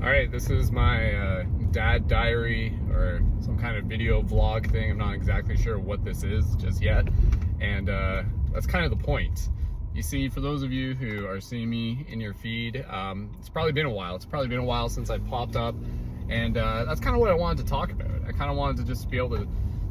Alright, this is my dad diary or some kind of video vlog thing. I'm not exactly sure what this is just yet. And that's kind of the point. You see, for those of you who are seeing me in your feed, it's probably been a while. It's probably been a while since I popped up. And that's kind of what I wanted to talk about. I kind of wanted to just be able to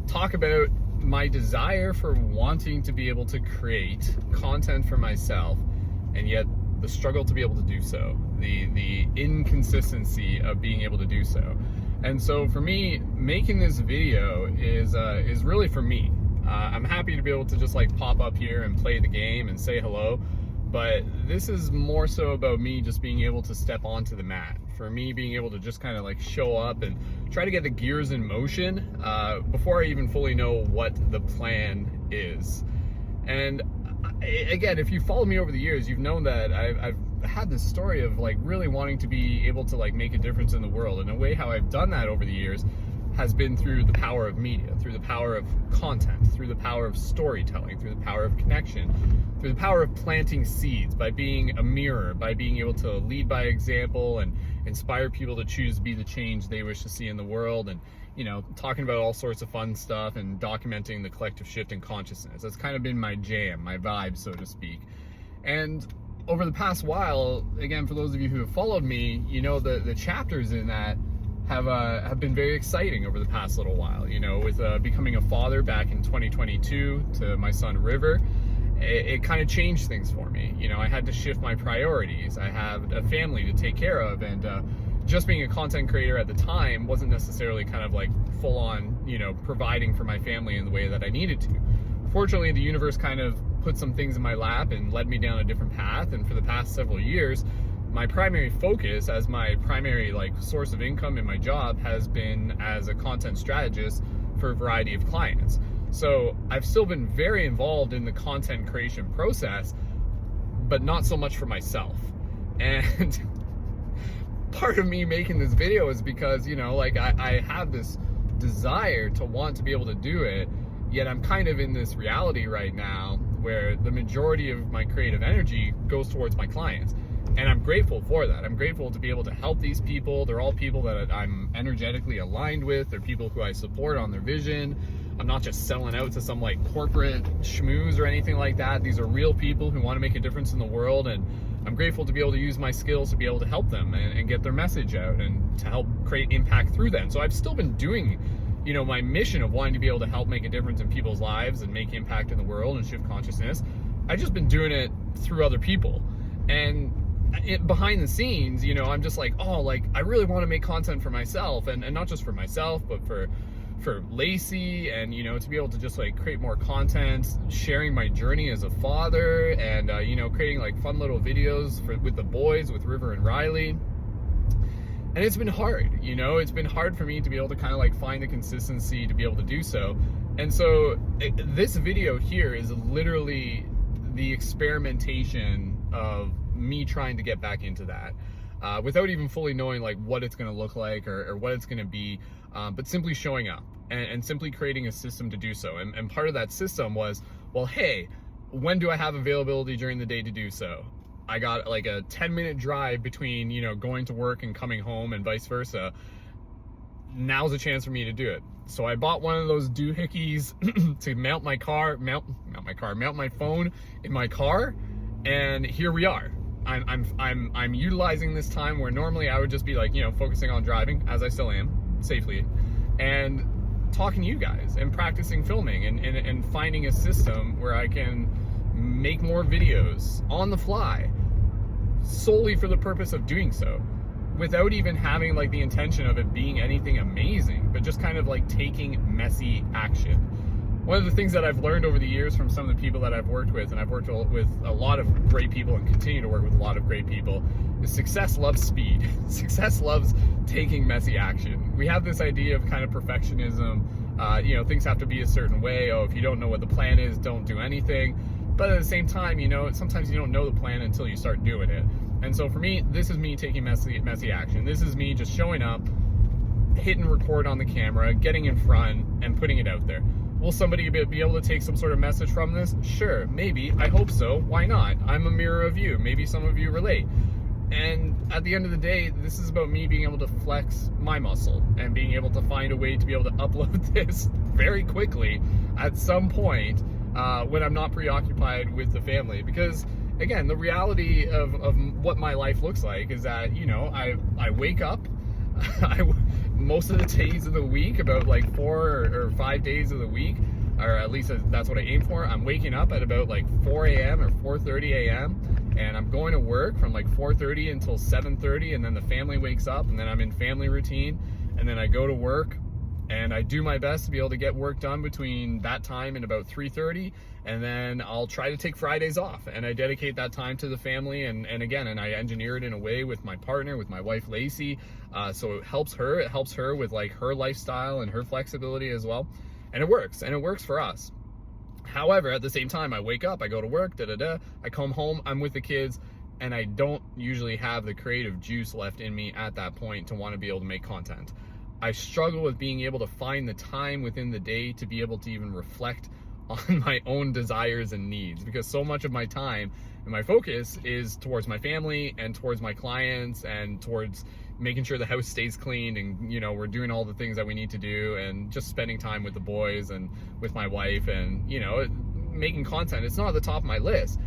talk about my desire for wanting to be able to create content for myself, and yet the struggle to be able to do so, the inconsistency of being able to do so. And so for me, making this video is really for me. I'm happy to be able to just like pop up here and play the game and say hello, but this is more so about me just being able to step onto the mat. For me, being able to just kind of like show up and try to get the gears in motion before I even fully know what the plan is. And again, if you followed me over the years, you've known that I've had this story of like really wanting to be able to like make a difference in the world. And a way how I've done that over the years has been through the power of media, through the power of content, through the power of storytelling, through the power of connection, through the power of planting seeds, by being a mirror, by being able to lead by example and inspire people to choose to be the change they wish to see in the world, and you know, talking about all sorts of fun stuff and documenting the collective shift in consciousness. That's kind of been my jam, my vibe, so to speak. And over the past while, again, for those of you who have followed me, you know, the chapters in that have been very exciting over the past little while. You know, with becoming a father back in 2022 to my son River, it kind of changed things for me. You know, I had to shift my priorities. I have a family to take care of, and just being a content creator at the time wasn't necessarily kind of like full on, you know, providing for my family in the way that I needed to. Fortunately, the universe kind of put some things in my lap and led me down a different path. And for the past several years, my primary focus as my primary like source of income in my job has been as a content strategist for a variety of clients. So I've still been very involved in the content creation process, but not so much for myself. And part of me making this video is because, you know, like I have this desire to want to be able to do it, yet I'm kind of in this reality right now where the majority of my creative energy goes towards my clients. And I'm grateful for that. I'm grateful to be able to help these people. They're all people that I'm energetically aligned with. They're people who I support on their vision. I'm not just selling out to some like corporate schmooze or anything like that. These are real people who want to make a difference in the world, and I'm grateful to be able to use my skills to be able to help them and get their message out and to help create impact through them. So I've still been doing, you know, my mission of wanting to be able to help make a difference in people's lives and make impact in the world and shift consciousness. I've just been doing it through other people. And behind the scenes, you know, I'm just like, oh, like I really want to make content for myself, and not just for myself, but for Lacey, and you know, to be able to just like create more content, sharing my journey as a father, and you know, creating like fun little videos with the boys, with River and Riley. And it's been hard, you know, it's been hard for me to be able to kind of like find the consistency to be able to do so. And so this video here is literally the experimentation of me trying to get back into that without even fully knowing like what it's going to look like or what it's going to be, but simply showing up and simply creating a system to do so. And part of that system was, well, hey, when do I have availability during the day to do so? I got like a 10-minute drive between, you know, going to work and coming home and vice versa. Now's a chance for me to do it. So I bought one of those doohickeys to mount my phone in my car, and here we are. I'm utilizing this time where normally I would just be like, you know, focusing on driving, as I still am, safely, and talking to you guys and practicing filming and finding a system where I can make more videos on the fly solely for the purpose of doing so, without even having like the intention of it being anything amazing, but just kind of like taking messy action. One of the things that I've learned over the years from some of the people that I've worked with, and I've worked with a lot of great people and continue to work with a lot of great people, is success loves speed. Success loves taking messy action. We have this idea of kind of perfectionism. You know, things have to be a certain way. Oh, if you don't know what the plan is, don't do anything. But at the same time, you know, sometimes you don't know the plan until you start doing it. And so for me, this is me taking messy action. This is me just showing up, hitting record on the camera, getting in front, and putting it out there. Will somebody be able to take some sort of message from this? Sure, maybe. I hope so. Why not? I'm a mirror of you. Maybe some of you relate. And at the end of the day, this is about me being able to flex my muscle and being able to find a way to be able to upload this very quickly at some point when I'm not preoccupied with the family. Because again, the reality of what my life looks like is that, you know, I wake up, most of the days of the week, about like 4 or 5 days of the week, or at least that's what I aim for, I'm waking up at about like 4 a.m. or 4:30 a.m. and I'm going to work from like 4:30 until 7:30, and then the family wakes up, and then I'm in family routine, and then I go to work, and I do my best to be able to get work done between that time and about 3:30, and then I'll try to take Fridays off, and I dedicate that time to the family, and again, and I engineer it in a way with my partner, with my wife Lacey, so it helps her with like her lifestyle and her flexibility as well, and it works for us. However, at the same time, I wake up, I go to work, I come home, I'm with the kids, and I don't usually have the creative juice left in me at that point to want to be able to make content. I struggle with being able to find the time within the day to be able to even reflect on my own desires and needs, because so much of my time and my focus is towards my family and towards my clients and towards making sure the house stays clean, and you know, we're doing all the things that we need to do, and just spending time with the boys and with my wife, and you know, making content. It's not at the top of my list,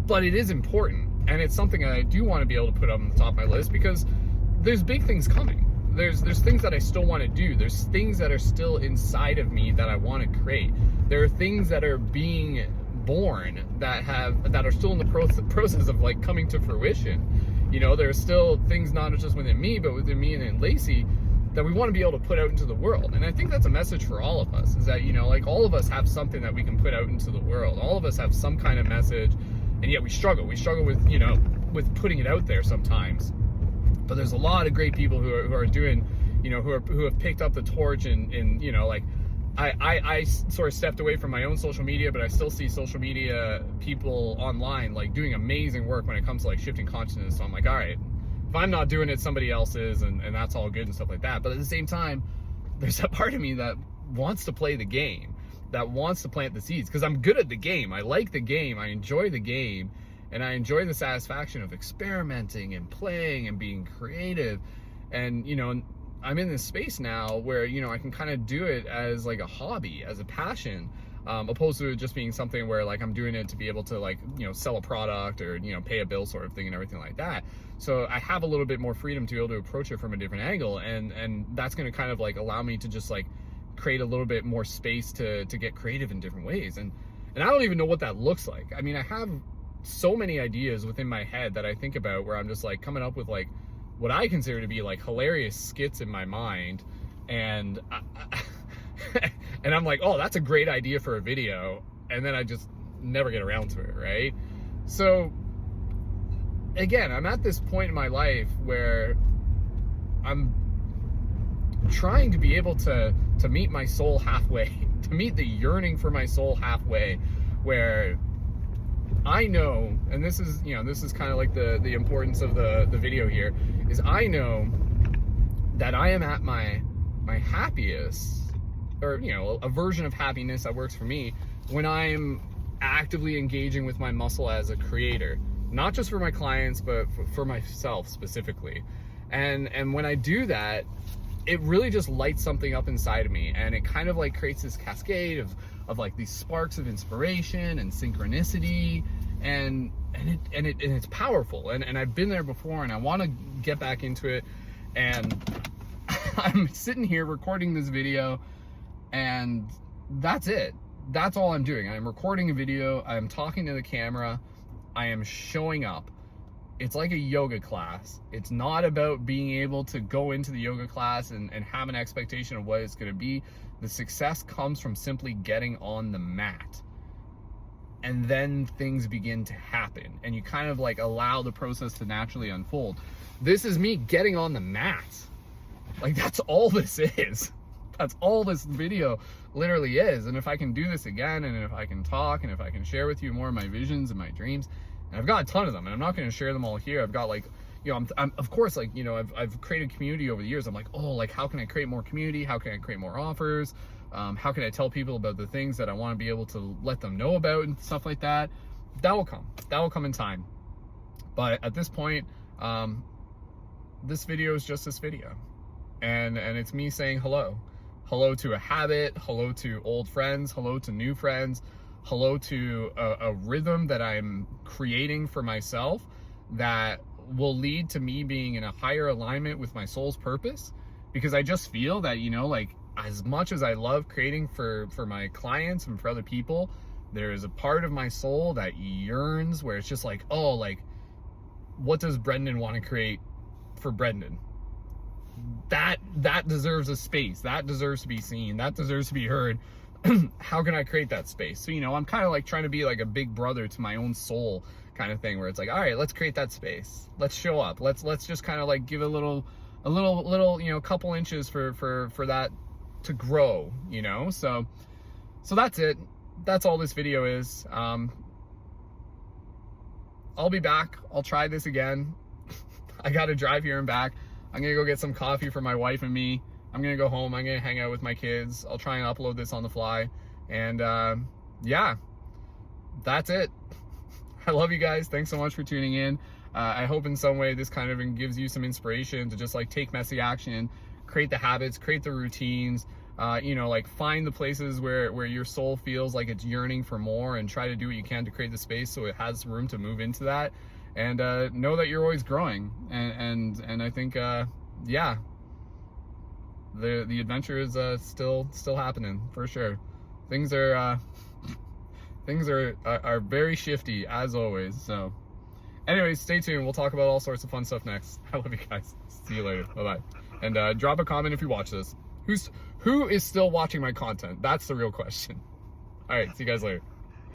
but it is important, and it's something that I do want to be able to put up on the top of my list, because there's big things coming. There's things that I still want to do. There's things that are still inside of me that I want to create. There are things that are being born that are still in the process of like coming to fruition. You know, there are still things not just within me, but within me and in Lacey that we want to be able to put out into the world. And I think that's a message for all of us, is that, you know, like all of us have something that we can put out into the world. All of us have some kind of message, and yet we struggle with, you know, with putting it out there sometimes. But there's a lot of great people who are doing, you know, who have picked up the torch, and you know, like I sort of stepped away from my own social media, but I still see social media people online like doing amazing work when it comes to like shifting consciousness. So I'm like, all right, if I'm not doing it, somebody else is, and that's all good and stuff like that. But at the same time, there's a part of me that wants to play the game, that wants to plant the seeds, because I'm good at the game. I like the game. I enjoy the game. And I enjoy the satisfaction of experimenting and playing and being creative. And, you know, I'm in this space now where, you know, I can kind of do it as like a hobby, as a passion, opposed to it just being something where like I'm doing it to be able to like, you know, sell a product or, you know, pay a bill sort of thing and everything like that. So I have a little bit more freedom to be able to approach it from a different angle. And that's going to kind of like allow me to just like create a little bit more space to get creative in different ways. And I don't even know what that looks like. I mean, I have so many ideas within my head that I think about where I'm just like coming up with like what I consider to be like hilarious skits in my mind, and and I'm like, oh, that's a great idea for a video, and then I just never get around to it, right? So again, I'm at this point in my life where I'm trying to be able to meet my soul halfway, to meet the yearning for my soul halfway, where I know, and this is, you know, this is kind of like the importance of the video here, is I know that I am at my happiest, or, you know, a version of happiness that works for me when I'm actively engaging with my muscle as a creator, not just for my clients, but for myself specifically. And when I do that, it really just lights something up inside of me, and it kind of like creates this cascade of like these sparks of inspiration and synchronicity, and it's powerful, and I've been there before, and I want to get back into it. And I'm sitting here recording this video, and that's it. That's all I'm doing. I'm recording a video, I'm talking to the camera, I am showing up. It's like a yoga class. It's not about being able to go into the yoga class and have an expectation of what it's going to be. The success comes from simply getting on the mat. And then things begin to happen. And you kind of like allow the process to naturally unfold. This is me getting on the mat. Like, that's all this is. That's all this video literally is. And if I can do this again, and if I can talk, and if I can share with you more of my visions and my dreams, and I've got a ton of them, and I'm not going to share them all here. I've got like, you know, I'm of course, like, you know, I've created community over the years. I'm like, oh, like, how can I create more community? How can I create more offers? How can I tell people about the things that I want to be able to let them know about and stuff like that? That will come in time. But at this point, this video is just this video, and it's me saying hello to a habit, hello to old friends, hello to new friends, hello to a rhythm that I'm creating for myself that will lead to me being in a higher alignment with my soul's purpose. Because I just feel that, you know, like, as much as I love creating for my clients and for other people, there is a part of my soul that yearns, where it's just like, oh, like, what does Brendan want to create for Brendan? That deserves a space. That deserves to be seen. That deserves to be heard. How can I create that space? So, you know, I'm kind of like trying to be like a big brother to my own soul kind of thing, where it's like, all right, let's create that space. Let's show up. Let's just kind of like give a little, you know, couple inches for that to grow, you know? So that's it. That's all this video is. I'll be back. I'll try this again. I got to drive here and back. I'm going to go get some coffee for my wife and me. I'm going to go home. I'm going to hang out with my kids. I'll try and upload this on the fly. And yeah, that's it. I love you guys. Thanks so much for tuning in. I hope in some way this kind of gives you some inspiration to just like take messy action, create the habits, create the routines, you know, like find the places where your soul feels like it's yearning for more, and try to do what you can to create the space so it has room to move into that. And know that you're always growing. And I think, yeah, the adventure is still happening for sure. Things are very shifty as always. So anyways, stay tuned. We'll talk about all sorts of fun stuff next. I love you guys. See you later. Bye-bye. And drop a comment if you watch this. Who is still watching my content? That's the real question. All right, see you guys later.